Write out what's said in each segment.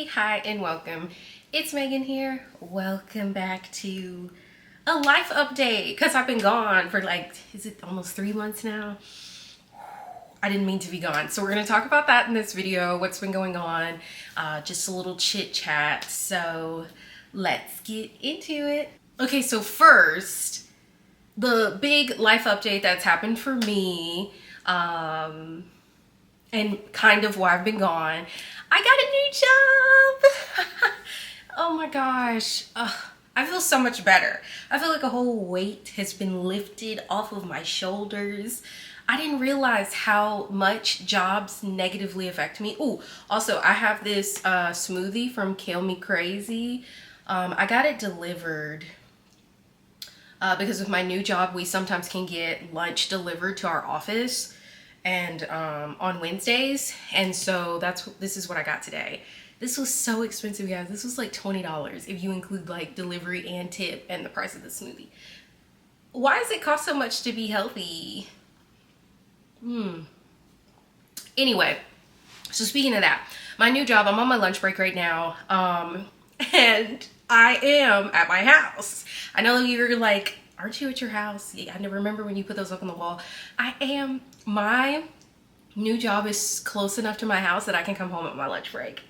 hi, and welcome. It's Megan here. Welcome back to a life update because I've been gone for is it almost 3 months now? I didn't mean to be gone. So we're going to talk about that in this video, what's been going on, just a little chit chat. So let's get into it. Okay, so first, the big life update that's happened for me, and kind of why I've been gone. I got a new job. Oh my gosh. I feel so much better. I feel like a whole weight has been lifted off of my shoulders. I didn't realize how much jobs negatively affect me. Oh, also I have this smoothie from Kill Me Crazy. I got it delivered because with my new job, we sometimes can get lunch delivered to our office and on Wednesdays, and so this is what I got today. This was so expensive, guys. This was like $20 if you include like delivery and tip and the price of the smoothie. Why does it cost so much to be healthy? Anyway, so speaking of that, my new job, I'm on my lunch break right now, and I am at my house. I know you're like, aren't you at your house? Yeah, I never remember when you put those up on the wall. I am. My new job is close enough to my house that I can come home at my lunch break.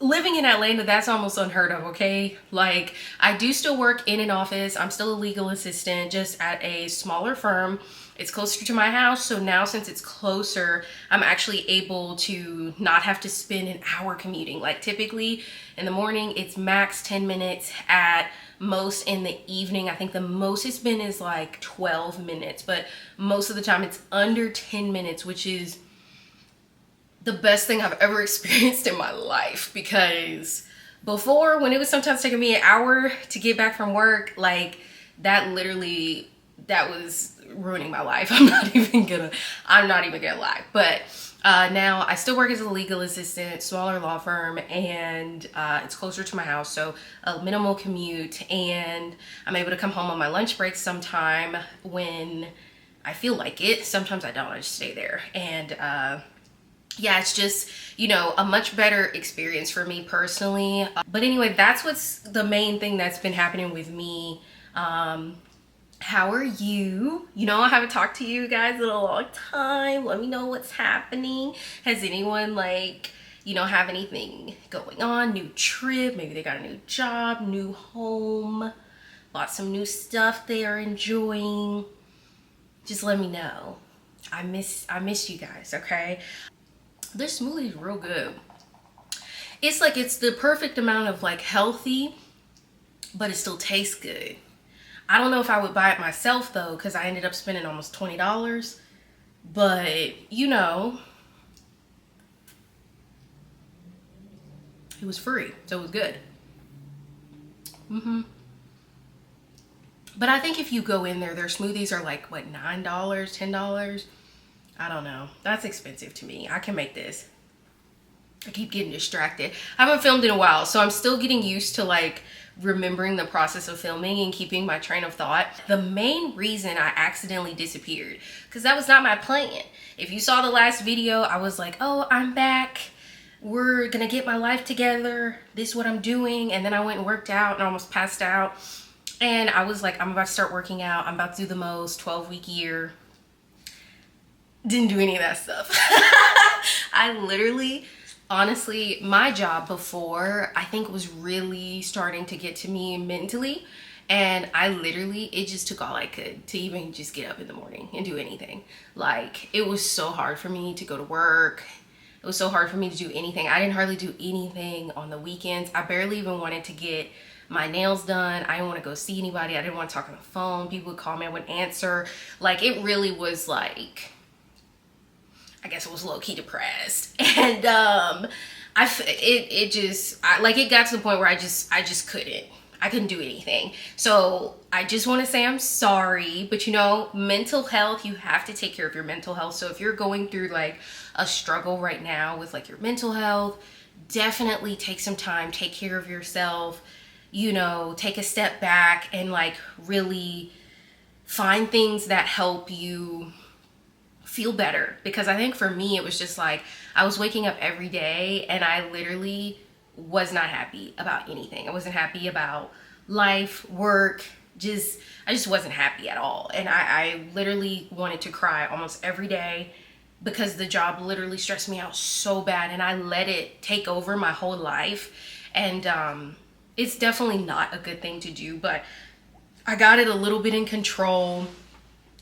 Living in Atlanta, that's almost unheard of, okay? Like, I do still work in an office. I'm still a legal assistant, just at a smaller firm. It's closer to my house, so now since it's closer, I'm actually able to not have to spend an hour commuting. Like, typically in the morning, it's max 10 minutes. At most in the evening, I think the most it's been is like 12 minutes, but most of the time it's under 10 minutes, which is the best thing I've ever experienced in my life. Because before, when it was sometimes taking me an hour to get back from work, like that was ruining my life. I'm not even gonna lie. But now I still work as a legal assistant, smaller law firm, and it's closer to my house, so a minimal commute, and I'm able to come home on my lunch break sometime when I feel like it. Sometimes I don't, I just stay there. And yeah, it's just, a much better experience for me personally. But anyway, that's what's the main thing that's been happening with me. How are you? I haven't talked to you guys in a long time. Let me know what's happening. Has anyone have anything going on? New trip, maybe they got a new job, new home, bought some new stuff they are enjoying. Just let me know. I miss you guys, okay? This smoothie is real good. It's the perfect amount of healthy, but it still tastes good. I don't know if I would buy it myself though, because I ended up spending almost $20. But it was free, so it was good. But I think if you go in there, their smoothies are like what, $9, $10? I don't know. That's expensive to me. I can make this. I keep getting distracted. I haven't filmed in a while, so I'm still getting used to remembering the process of filming and keeping my train of thought. The main reason I accidentally disappeared, because that was not my plan. If you saw the last video, I was like, oh, I'm back. We're gonna get my life together. This is what I'm doing. And then I went and worked out and almost passed out. And I was like, I'm about to start working out. I'm about to do the most 12-week year. Didn't do any of that stuff. I literally, honestly, my job before, I think, was really starting to get to me mentally. And it just took all I could to even just get up in the morning and do anything. It was so hard for me to go to work. It was so hard for me to do anything. I didn't hardly do anything on the weekends. I barely even wanted to get my nails done. I didn't want to go see anybody. I didn't want to talk on the phone. People would call me, I wouldn't answer. It really was I guess it was low-key depressed. And it got to the point where I just couldn't do anything. So I just want to say I'm sorry, but mental health, you have to take care of your mental health. So if you're going through a struggle right now with your mental health, definitely take some time, take care of yourself, take a step back and really find things that help you feel better. Because I think for me, it was just like, I was waking up every day and I literally was not happy about anything. I wasn't happy about life, work, I just wasn't happy at all. And I literally wanted to cry almost every day because the job literally stressed me out so bad, and I let it take over my whole life. And it's definitely not a good thing to do, but I got it a little bit in control.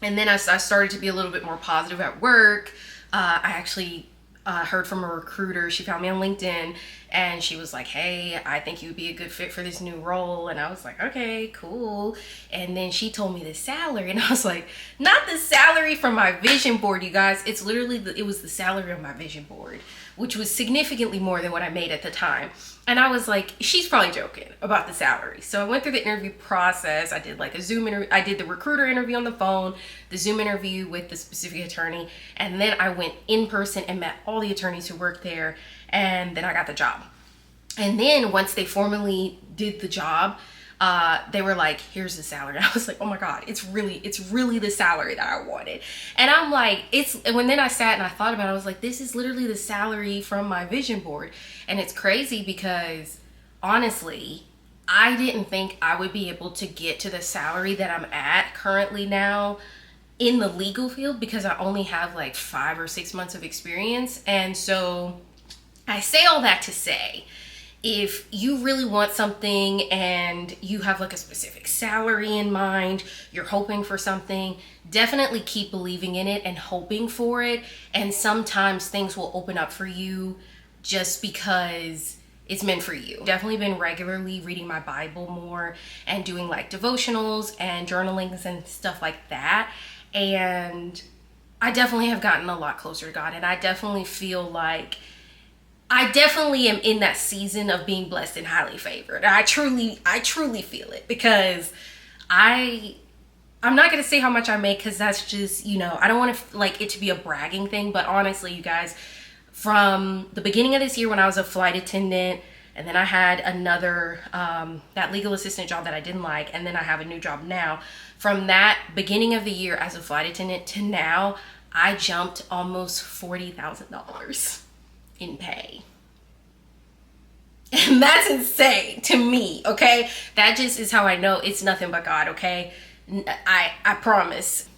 And then I started to be a little bit more positive at work. I actually heard from a recruiter. She found me on LinkedIn and she was like, hey, I think you'd be a good fit for this new role. And I was like, okay, cool. And then she told me the salary, and I was like, not the salary from my vision board, you guys. It's literally, it was the salary of my vision board, which was significantly more than what I made at the time. And I was like, she's probably joking about the salary. So I went through the interview process. I did like a Zoom interview. I did the recruiter interview on the phone, the Zoom interview with the specific attorney. And then I went in person and met all the attorneys who worked there. And then I got the job. And then once they formally did the job, they were like, here's the salary. I was like, oh my God, it's really the salary that I wanted. And I'm like, then I sat and I thought about it, I was like, this is literally the salary from my vision board. And it's crazy because honestly, I didn't think I would be able to get to the salary that I'm at currently now in the legal field, because I only have like 5 or 6 months of experience. And so I say all that to say, if you really want something and you have like a specific salary in mind, you're hoping for something, definitely keep believing in it and hoping for it. And sometimes things will open up for you just because it's meant for you. Definitely been regularly reading my Bible more and doing like devotionals and journalings and stuff like that. And I definitely have gotten a lot closer to God. And I definitely feel like I definitely am in that season of being blessed and highly favored. I truly feel it, because I'm not going to say how much I make, because that's just, I don't want to like it to be a bragging thing. But honestly, you guys, from the beginning of this year when I was a flight attendant, and then I had another, that legal assistant job that I didn't like, and then I have a new job now. From that beginning of the year as a flight attendant to now, I jumped almost $40,000 in pay. And that's insane to me, okay? That just is how I know it's nothing but God, okay? I promise.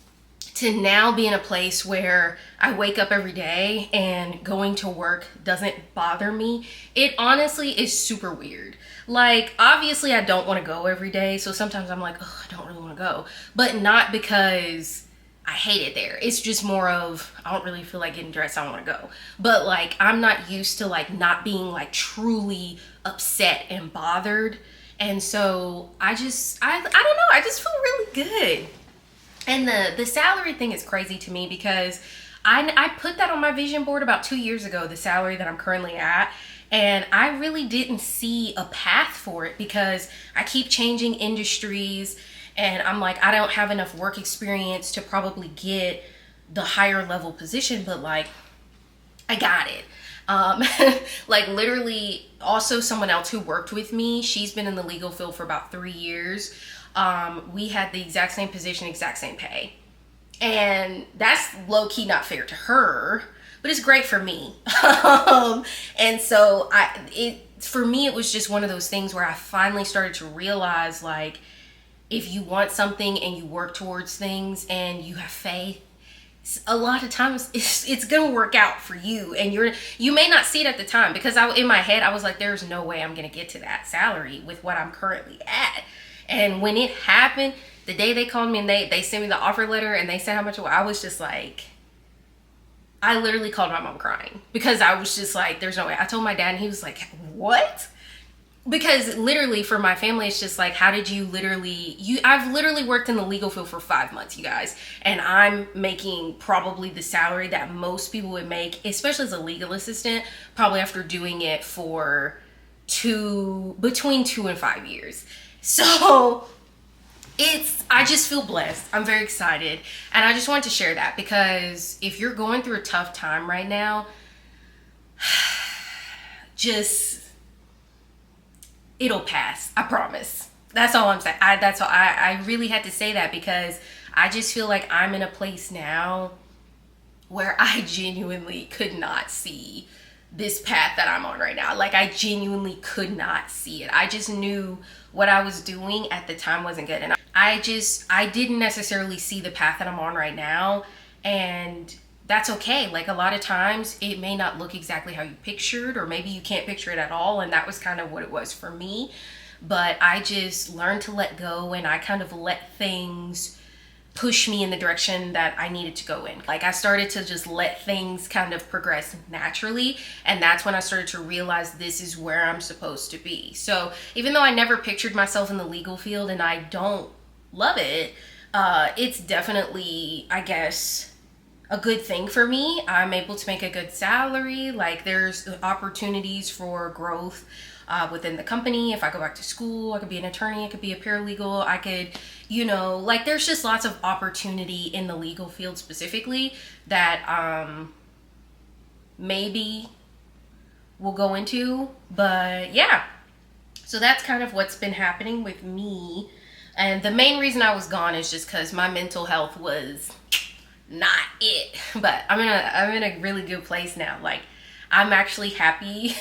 To now be in a place where I wake up every day and going to work doesn't bother me, it honestly is super weird. Like, obviously I don't want to go every day, so sometimes I'm like, oh, I don't really want to go. But not because I hate it there. It's just more of, I don't really feel like getting dressed, I don't want to go. But like, I'm not used to like not being like truly upset and bothered. And so I don't know, I just feel really good. And the salary thing is crazy to me, because I put that on my vision board about 2 years ago, the salary that I'm currently at. And I really didn't see a path for it, because I keep changing industries. And I'm like, I don't have enough work experience to probably get the higher level position, but like, I got it. Like literally, also someone else who worked with me, she's been in the legal field for about 3 years. We had the exact same position, exact same pay. And that's low key not fair to her, but it's great for me. And so for me, it was just one of those things where I finally started to realize, like, if you want something and you work towards things and you have faith, a lot of times it's gonna work out for you. And you may not see it at the time, because in my head I was like, there's no way I'm gonna get to that salary with what I'm currently at. And when it happened, the day they called me and they sent me the offer letter and they said how much, I was just like, I literally called my mom crying, because I was just like, there's no way. I told my dad and he was like, what? Because literally for my family, it's just like, how did I've literally worked in the legal field for 5 months, you guys. And I'm making probably the salary that most people would make, especially as a legal assistant, probably after doing it for between 2 and 5 years. So I just feel blessed. I'm very excited. And I just wanted to share that, because if you're going through a tough time right now, it'll pass. I promise. That's all I'm saying. I really had to say that, because I just feel like I'm in a place now where I genuinely could not see this path that I'm on right now. Like, I genuinely could not see it. I just knew what I was doing at the time wasn't good. And I didn't necessarily see the path that I'm on right now. And that's okay. Like, a lot of times it may not look exactly how you pictured, or maybe you can't picture it at all. And that was kind of what it was for me. But I just learned to let go, and I kind of let things push me in the direction that I needed to go in. Like, I started to just let things kind of progress naturally, and that's when I started to realize this is where I'm supposed to be. So even though I never pictured myself in the legal field and I don't love it, it's definitely, I guess, a good thing for me. I'm able to make a good salary. Like, there's opportunities for growth within the company. If I go back to school, I could be an attorney, I could be a paralegal, I could, like, there's just lots of opportunity in the legal field specifically that maybe we'll go into. But yeah, so that's kind of what's been happening with me. And the main reason I was gone is just because my mental health was not it. But I'm in a really good place now. Like, I'm actually happy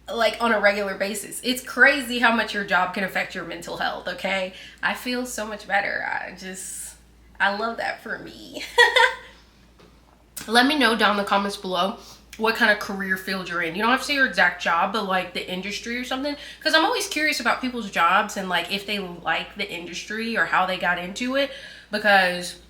like on a regular basis. It's crazy how much your job can affect your mental health, okay? I feel so much better. I love that for me. Let me know down in the comments below what kind of career field you're in. You don't have to say your exact job, but like the industry or something, because I'm always curious about people's jobs and like if they like the industry or how they got into it, because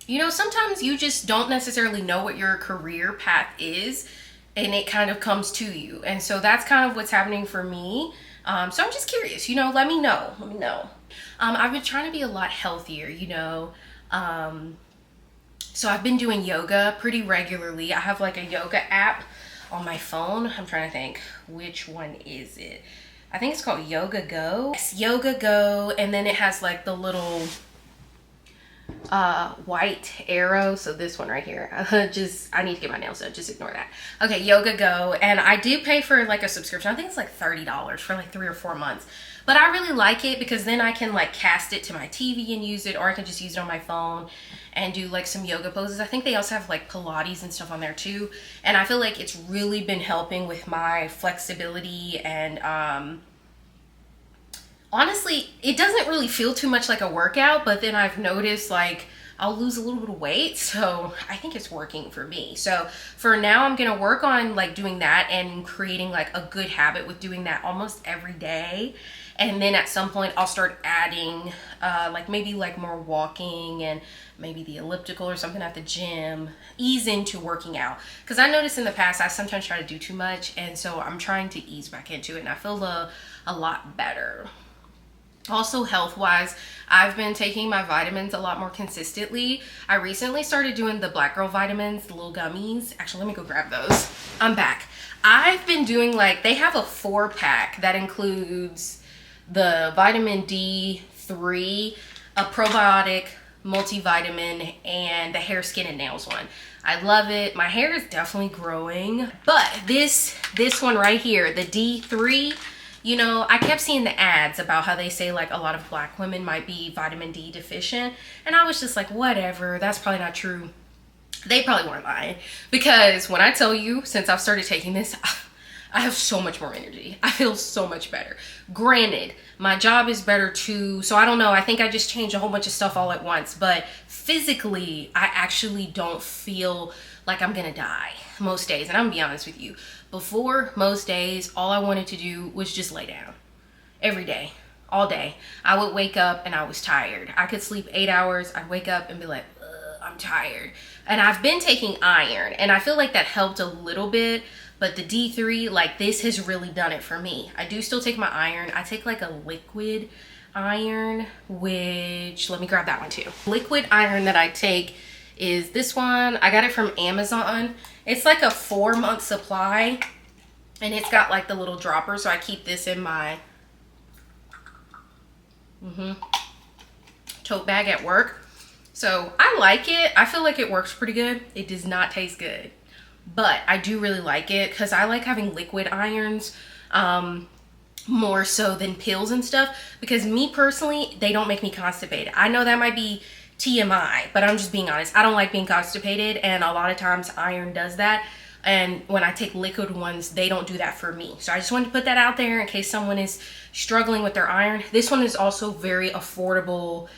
sometimes you just don't necessarily know what your career path is, and it kind of comes to you. And so that's kind of what's happening for me. So I'm just curious, let me know. I've been trying to be a lot healthier, so I've been doing yoga pretty regularly. I have like a yoga app on my phone. I'm trying to think, which one is it? I think it's called Yoga Go. Yes, Yoga Go. And then it has like the little white arrow. So this one right here, I need to get my nails done, just ignore that. Okay, Yoga Go. And I do pay for like a subscription. I think it's like $30 for like 3 or 4 months, but I really like it because then I can like cast it to my TV and use it, or I can just use it on my phone and do like some yoga poses. I think they also have like Pilates and stuff on there too, and I feel like it's really been helping with my flexibility. And honestly, it doesn't really feel too much like a workout, but then I've noticed like I'll lose a little bit of weight, so I think it's working for me. So for now, I'm gonna work on like doing that and creating like a good habit with doing that almost every day. And then at some point I'll start adding like maybe like more walking and maybe the elliptical or something at the gym, ease into working out. Because I noticed in the past I sometimes try to do too much, and so I'm trying to ease back into it, and I feel a lot better. Also, health-wise, I've been taking my vitamins a lot more consistently. I recently started doing the Black Girl vitamins, the little gummies. Actually, let me go grab those. I'm back. I've been doing like, they have a 4-pack that includes the vitamin D3, a probiotic, multivitamin, and the hair, skin, and nails one. I love it. My hair is definitely growing. But this one right here, the D3, I kept seeing the ads about how they say like a lot of Black women might be vitamin D deficient. And I was just like, whatever, that's probably not true. They probably weren't lying. Because when I tell you, since I've started taking this, I have so much more energy. I feel so much better. Granted, my job is better too. So I don't know. I think I just changed a whole bunch of stuff all at once. But physically, I actually don't feel like I'm gonna die most days. And I'm gonna be honest with you. Before, most days, all I wanted to do was just lay down. Every day. All day. I would wake up and I was tired. I could sleep 8 hours. I'd wake up and be like, I'm tired. And I've been taking iron. And I feel like that helped a little bit. But the D3, like, this has really done it for me. I do still take my iron. I take like a liquid iron, which, let me grab that one too. Liquid iron that I take is this one. I got it from Amazon. It's like a 4-month supply, and it's got like the little dropper. So I keep this in my tote bag at work. So I like it. I feel like it works pretty good. It does not taste good, but I do really like it because I like having liquid irons more so than pills and stuff, because me personally, they don't make me constipated. I know that might be TMI, but I'm just being honest. I don't like being constipated, and a lot of times iron does that. And when I take liquid ones, they don't do that for me. So I just wanted to put that out there in case someone is struggling with their iron. This one is also very affordable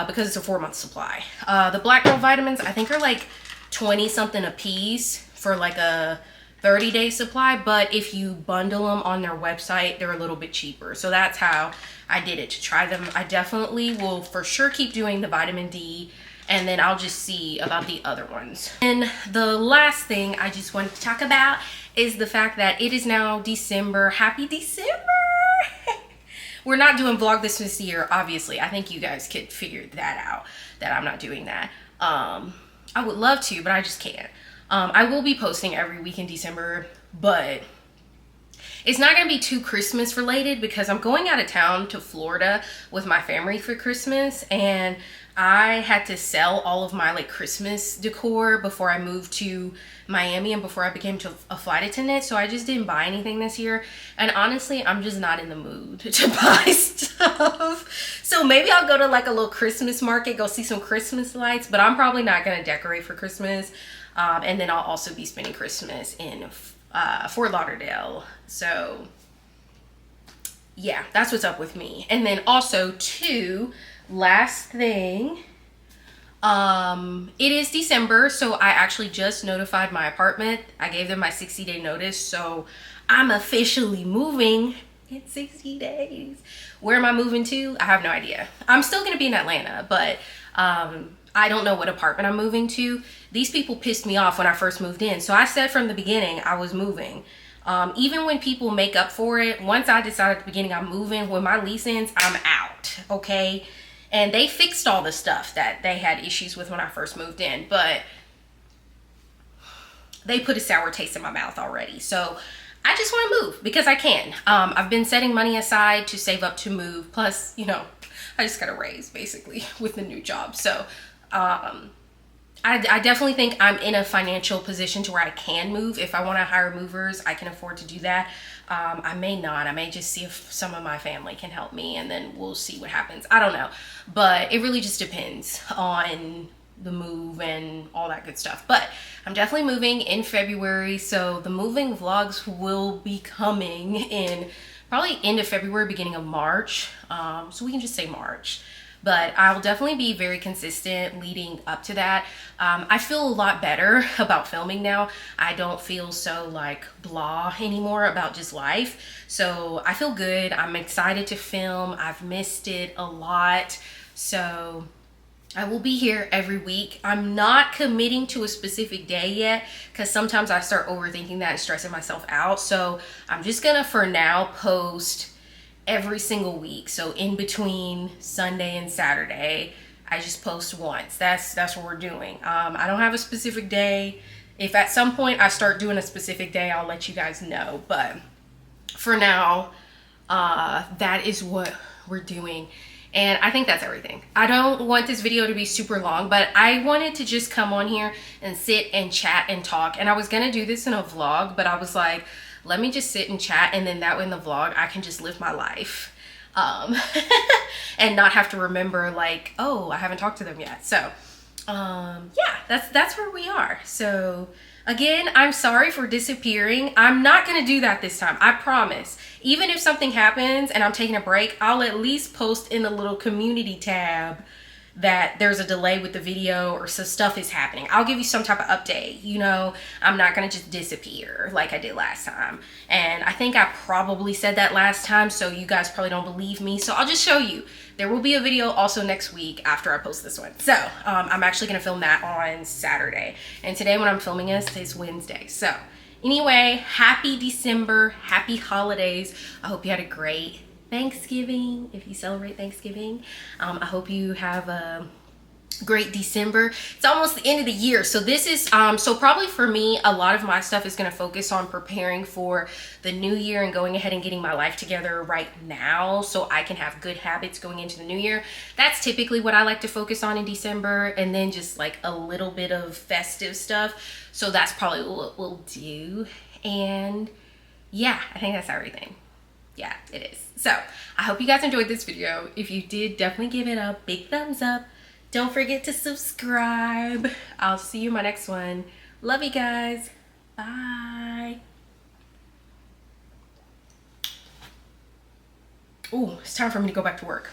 because it's a 4-month supply. The Black Girl vitamins, I think, are like 20 something a piece for like a 30-day supply, but if you bundle them on their website, they're a little bit cheaper. So that's how I did it to try them. I definitely will for sure keep doing the vitamin D, and then I'll just see about the other ones. And the last thing I just wanted to talk about is the fact that it is now December. Happy December! We're not doing Vlogmas this year, obviously. I think you guys could figure that out, that I'm not doing that. I would love to, but I just can't. I will be posting every week in December, but it's not going to be too Christmas related because I'm going out of town to Florida with my family for Christmas, and I had to sell all of my like Christmas decor before I moved to Miami and before I became a flight attendant. So I just didn't buy anything this year. And honestly, I'm just not in the mood to buy stuff. So maybe I'll go to like a little Christmas market, go see some Christmas lights, but I'm probably not going to decorate for Christmas. And then I'll also be spending Christmas in Fort Lauderdale. So yeah, that's what's up with me. And then also too, last thing, it is December, so I actually just notified my apartment. I gave them my 60-day notice, so I'm officially moving in 60 days. Where am I moving to? I have no idea. I'm still gonna be in Atlanta, but I don't know what apartment I'm moving to. These people pissed me off when I first moved in, so I said from the beginning I was moving. Even when people make up for it, once I decided at the beginning I'm moving, when my lease ends, I'm out, okay? And they fixed all the stuff that they had issues with when I first moved in, but they put a sour taste in my mouth already. So I just want to move because I can. I've been setting money aside to save up to move. Plus, you know, I just got a raise basically with the new job. So I definitely think I'm in a financial position to where I can move. If I want to hire movers, I can afford to do that. I may not. I may just see if some of my family can help me, and then we'll see what happens. I don't know. But it really just depends on the move and all that good stuff. But I'm definitely moving in February, so the moving vlogs will be coming in probably end of February, beginning of March. So we can just say March. But I'll definitely be very consistent leading up to that. I feel a lot better about filming now. I don't feel so like blah anymore about just life. So I feel good. I'm excited to film. I've missed it a lot. So I will be here every week. I'm not committing to a specific day yet because sometimes I start overthinking that and stressing myself out. So I'm just gonna for now post every single week. So in between Sunday and Saturday, I just post once. That's what we're doing. I don't have a specific day. If at some point I start doing a specific day, I'll let you guys know. But for now, that is what we're doing. And I think that's everything. I don't want this video to be super long, but I wanted to just come on here and sit and chat and talk. And I was gonna do this in a vlog, but I was like, let me just sit and chat, and then that way in the vlog I can just live my life and not have to remember like, oh, I haven't talked to them yet. So yeah, that's where we are. So again, I'm sorry for disappearing. I'm not gonna do that this time, I promise. Even if something happens and I'm taking a break, I'll at least post in the little community tab that there's a delay with the video or some stuff is happening. I'll give you some type of update, you know. I'm not gonna just disappear like I did last time. And I think I probably said that last time, so you guys probably don't believe me. So I'll just show you. There will be a video also next week after I post this one. So I'm actually gonna film that on Saturday. And today when I'm filming this is Wednesday. So anyway, happy December, happy holidays. I hope you had a great Thanksgiving, if you celebrate Thanksgiving. I hope you have a great December. It's almost the end of the year, so this is so probably for me, a lot of my stuff is going to focus on preparing for the new year and going ahead and getting my life together right now so I can have good habits going into the new year. That's typically what I like to focus on in December, and then just like a little bit of festive stuff. So that's probably what we'll do. And yeah, I think that's everything. Yeah, it is. So I hope you guys enjoyed this video. If you did, definitely give it a big thumbs up Don't forget to subscribe. I'll see you in my next one. Love you guys. Bye. Ooh, it's time for me to go back to work.